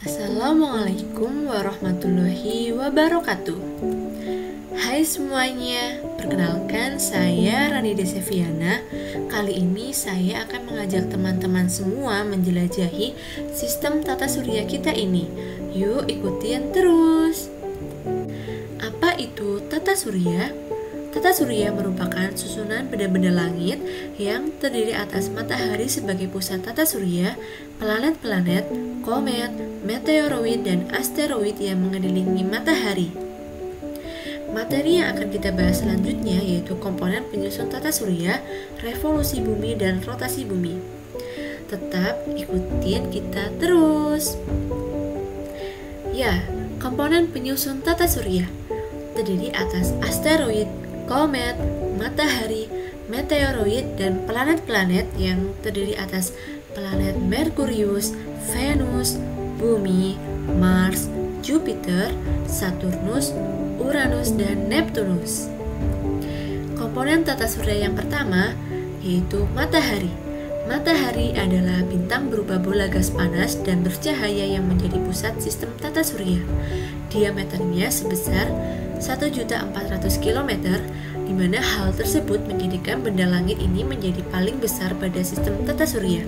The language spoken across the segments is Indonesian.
Assalamualaikum warahmatullahi wabarakatuh. Hai semuanya, perkenalkan saya Rani Deseviana. Kali ini saya akan mengajak teman-teman semua menjelajahi sistem tata surya kita ini. Yuk ikutin terus. Apa itu tata surya? Tata surya merupakan susunan benda-benda langit yang terdiri atas matahari sebagai pusat tata surya, planet-planet, komet, meteoroid, dan asteroid yang mengelilingi matahari. Materi yang akan kita bahas selanjutnya yaitu komponen penyusun tata surya, revolusi bumi, dan rotasi bumi. Tetap ikutin kita terus. Ya, komponen penyusun tata surya terdiri atas asteroid, komet, matahari, meteoroid, dan planet-planet yang terdiri atas planet Merkurius, Venus, Bumi, Mars, Jupiter, Saturnus, Uranus, dan Neptunus. Komponen tata surya yang pertama yaitu matahari. Matahari adalah bintang berupa bola gas panas dan bercahaya yang menjadi pusat sistem tata surya. Diameternya sebesar 1.400 km, di mana hal tersebut menjadikan benda langit ini menjadi paling besar pada sistem tata surya.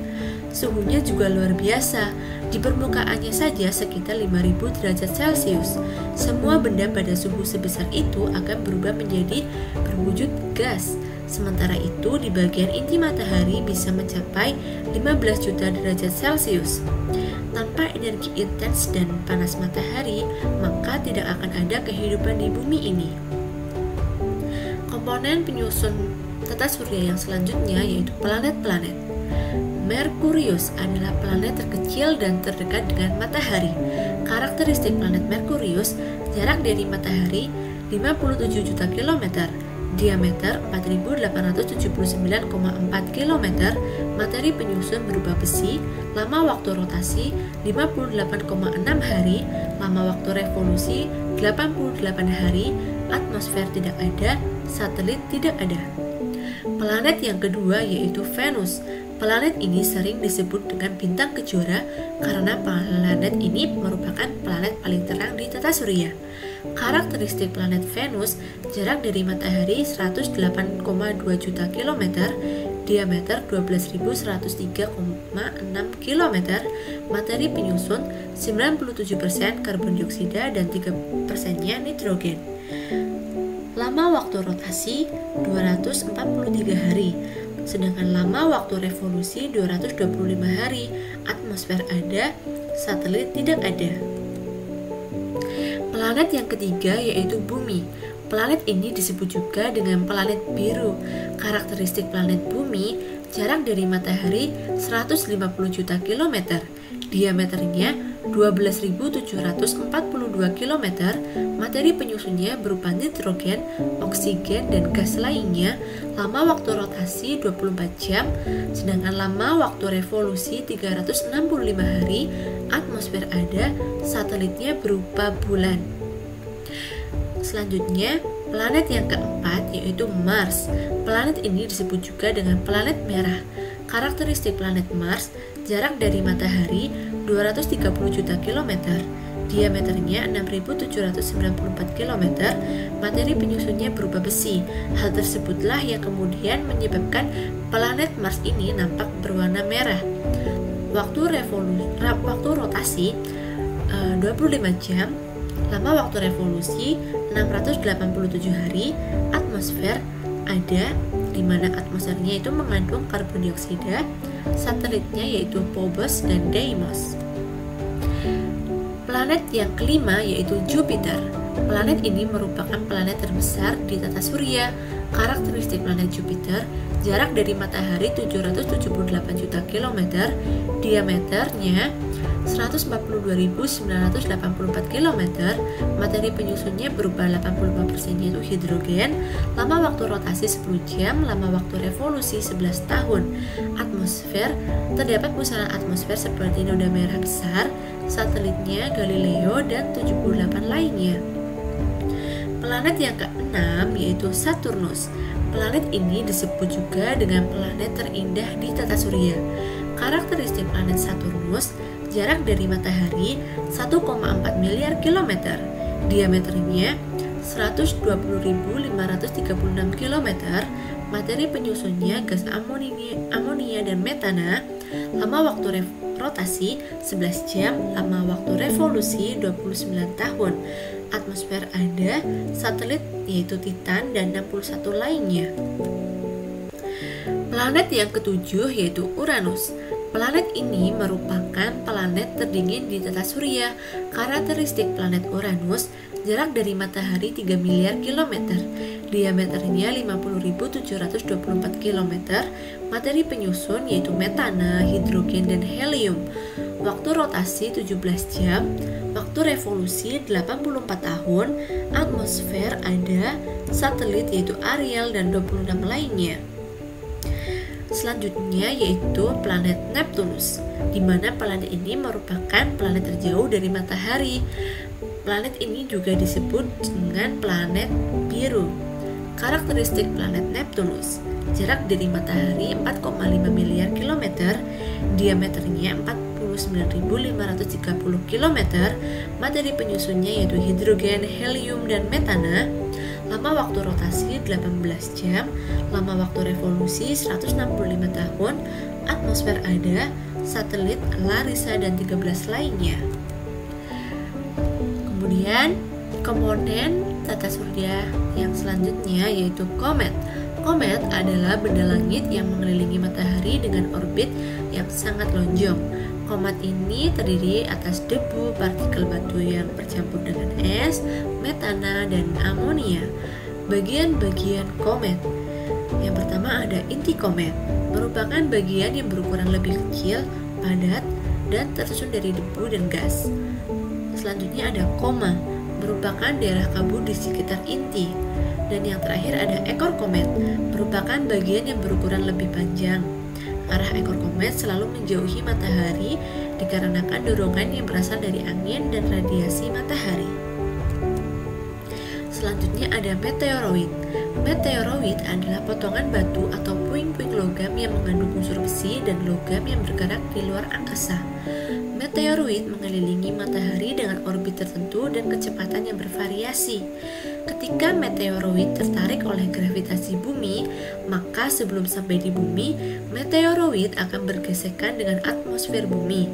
Suhunya juga luar biasa, di permukaannya saja sekitar 5000 derajat Celcius. Semua benda pada suhu sebesar itu akan berubah menjadi berwujud gas. Sementara itu, di bagian inti matahari bisa mencapai 15 juta derajat Celcius. Tanpa energi intens dan panas matahari, maka tidak akan ada kehidupan di bumi ini. Komponen penyusun tata surya yang selanjutnya yaitu planet-planet. Merkurius adalah planet terkecil dan terdekat dengan matahari. Karakteristik planet Merkurius, jarak dari matahari 57 juta kilometer, diameter 4.879,4 km, materi penyusun berupa besi, lama waktu rotasi 58,6 hari, lama waktu revolusi 88 hari, atmosfer tidak ada, satelit tidak ada. Planet yang kedua yaitu Venus. Planet ini sering disebut dengan bintang kejora karena planet ini merupakan planet paling terang di tata surya. Karakteristik planet Venus, jarak dari matahari 108,2 juta kilometer, diameter 12.103,6 km, materi penyusun 97% karbon dioksida dan 3%-nya nitrogen. Lama waktu rotasi 243 hari, sedangkan lama waktu revolusi 225 hari, atmosfer ada, satelit tidak ada. Planet yang ketiga yaitu Bumi. Planet ini disebut juga dengan planet biru. Karakteristik planet Bumi, jarak dari matahari 150 juta kilometer, diameternya 12.742 km, materi penyusunnya berupa nitrogen, oksigen, dan gas lainnya, lama waktu rotasi 24 jam, sedangkan lama waktu revolusi 365 hari, atmosfer ada, satelitnya berupa bulan. Selanjutnya, planet yang keempat yaitu Mars. Planet ini disebut juga dengan planet merah. Karakteristik planet Mars, jarak dari matahari 230 juta kilometer, diameternya 6.794 km, materi penyusunnya berupa besi. Hal tersebutlah yang kemudian menyebabkan planet Mars ini nampak berwarna merah. Waktu rotasi 25 jam, lama waktu revolusi 687 hari, atmosfer ada, di mana atmosfernya itu mengandung karbon dioksida, satelitnya yaitu Phobos dan Deimos. Planet yang kelima yaitu Jupiter. Planet ini merupakan planet terbesar di tata surya. Karakteristik planet Jupiter, jarak dari matahari 778 juta kilometer, diameternya 142.984 km, materi penyusunnya berupa 85% yaitu hidrogen, lama waktu rotasi 10 jam, lama waktu revolusi 11 tahun. Atmosfer, terdapat pusaran atmosfer seperti noda merah besar, satelitnya Galileo, dan 78 lainnya. Planet yang keenam keenam yaitu Saturnus. Planet ini disebut juga dengan planet terindah di tata surya. Karakteristik planet Saturnus, jarak dari matahari 1,4 miliar kilometer, diameternya 120.536 km, materi penyusunnya gas amonia dan metana, lama waktu rotasi 11 jam, lama waktu revolusi 29 tahun. Atmosfer ada, satelit yaitu Titan dan 61 lainnya. Planet yang ketujuh yaitu Uranus. Planet ini merupakan planet terdingin di tata surya. Karakteristik planet Uranus, jarak dari matahari 3 miliar kilometer, diameternya 50.724 km, materi penyusun yaitu metana, hidrogen, dan helium. Waktu rotasi 17 jam, waktu revolusi 84 tahun, atmosfer ada, satelit yaitu Ariel dan 26 lainnya. Selanjutnya yaitu planet Neptunus, di mana planet ini merupakan planet terjauh dari matahari. Planet ini juga disebut dengan planet biru. Karakteristik planet Neptunus, jarak dari matahari 4,5 miliar kilometer, diameternya 49.530 km, materi penyusunnya yaitu hidrogen, helium, dan metana, lama waktu rotasi 18 jam, lama waktu revolusi 165 tahun, atmosfer ada, satelit Larissa, dan 13 lainnya. Kemudian komponen tata surya yang selanjutnya yaitu komet. Komet adalah benda langit yang mengelilingi matahari dengan orbit yang sangat lonjong. Komet ini terdiri atas debu, partikel batu yang bercampur dengan es, metana, dan amonia. Bagian-bagian komet. Yang pertama ada inti komet, merupakan bagian yang berukuran lebih kecil, padat, dan tersusun dari debu dan gas. Selanjutnya ada koma, merupakan daerah kabut di sekitar inti. Dan yang terakhir ada ekor komet, merupakan bagian yang berukuran lebih panjang. Arah ekor komet selalu menjauhi matahari dikarenakan dorongan yang berasal dari angin dan radiasi matahari. Selanjutnya ada meteoroid. Meteoroid adalah potongan batu atau puing-puing logam yang mengandung unsur besi dan logam yang bergerak di luar angkasa. Meteoroid mengelilingi matahari dengan orbit tertentu dan kecepatan yang bervariasi. Ketika meteoroid tertarik oleh gravitasi bumi, maka sebelum sampai di bumi, meteoroid akan bergesekan dengan atmosfer bumi.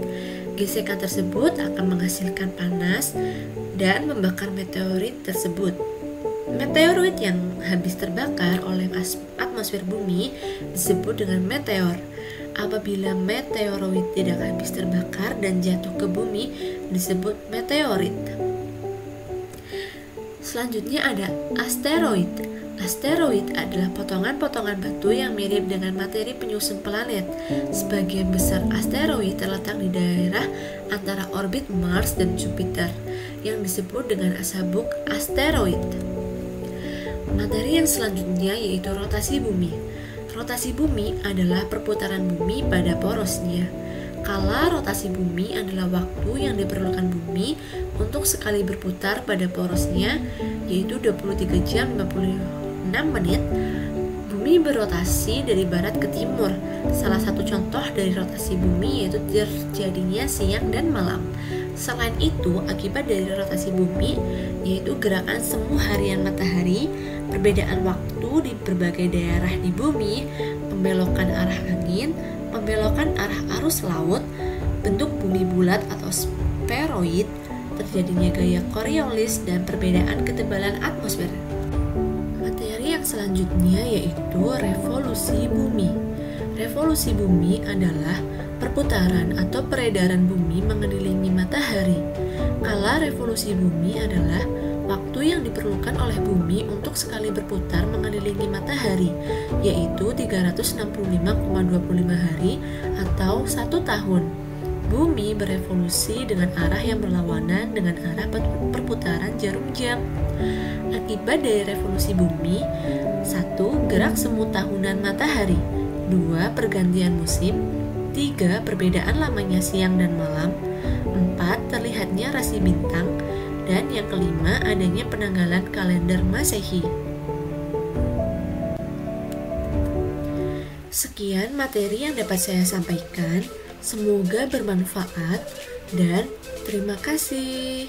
Gesekan tersebut akan menghasilkan panas dan membakar meteoroid tersebut. Meteoroid yang habis terbakar oleh atmosfer bumi disebut dengan meteor. Apabila meteoroid tidak habis terbakar dan jatuh ke bumi disebut meteorit. Selanjutnya ada asteroid. Asteroid adalah potongan-potongan batu yang mirip dengan materi penyusun planet. Sebagian besar asteroid terletak di daerah antara orbit Mars dan Jupiter yang disebut dengan sabuk asteroid. Materi yang selanjutnya yaitu rotasi bumi. Rotasi bumi adalah perputaran bumi pada porosnya. Kala rotasi bumi adalah waktu yang diperlukan bumi untuk sekali berputar pada porosnya, yaitu 23 jam 56 menit. Bumi berotasi dari barat ke timur. Salah satu contoh dari rotasi bumi yaitu terjadinya siang dan malam. Selain itu, akibat dari rotasi bumi yaitu gerakan semu harian matahari, perbedaan waktu di berbagai daerah di bumi, pembelokan arah angin, pembelokan arah arus laut, bentuk bumi bulat atau spheroid, terjadinya gaya Coriolis, dan perbedaan ketebalan atmosfer. Materi yang selanjutnya yaitu revolusi bumi. Revolusi bumi adalah perputaran atau peredaran bumi mengelilingi matahari. Kala revolusi bumi adalah waktu yang diperlukan oleh bumi untuk sekali berputar mengelilingi matahari, yaitu 365,25 hari atau 1 tahun. Bumi berevolusi dengan arah yang berlawanan dengan arah perputaran jarum jam. Akibat dari revolusi bumi: 1. Gerak semu tahunan matahari. 2. Pergantian musim. 3. Perbedaan lamanya siang dan malam. 4. Terlihatnya rasi bintang. Dan yang kelima, adanya penanggalan kalender Masehi. Sekian materi yang dapat saya sampaikan. Semoga bermanfaat dan terima kasih.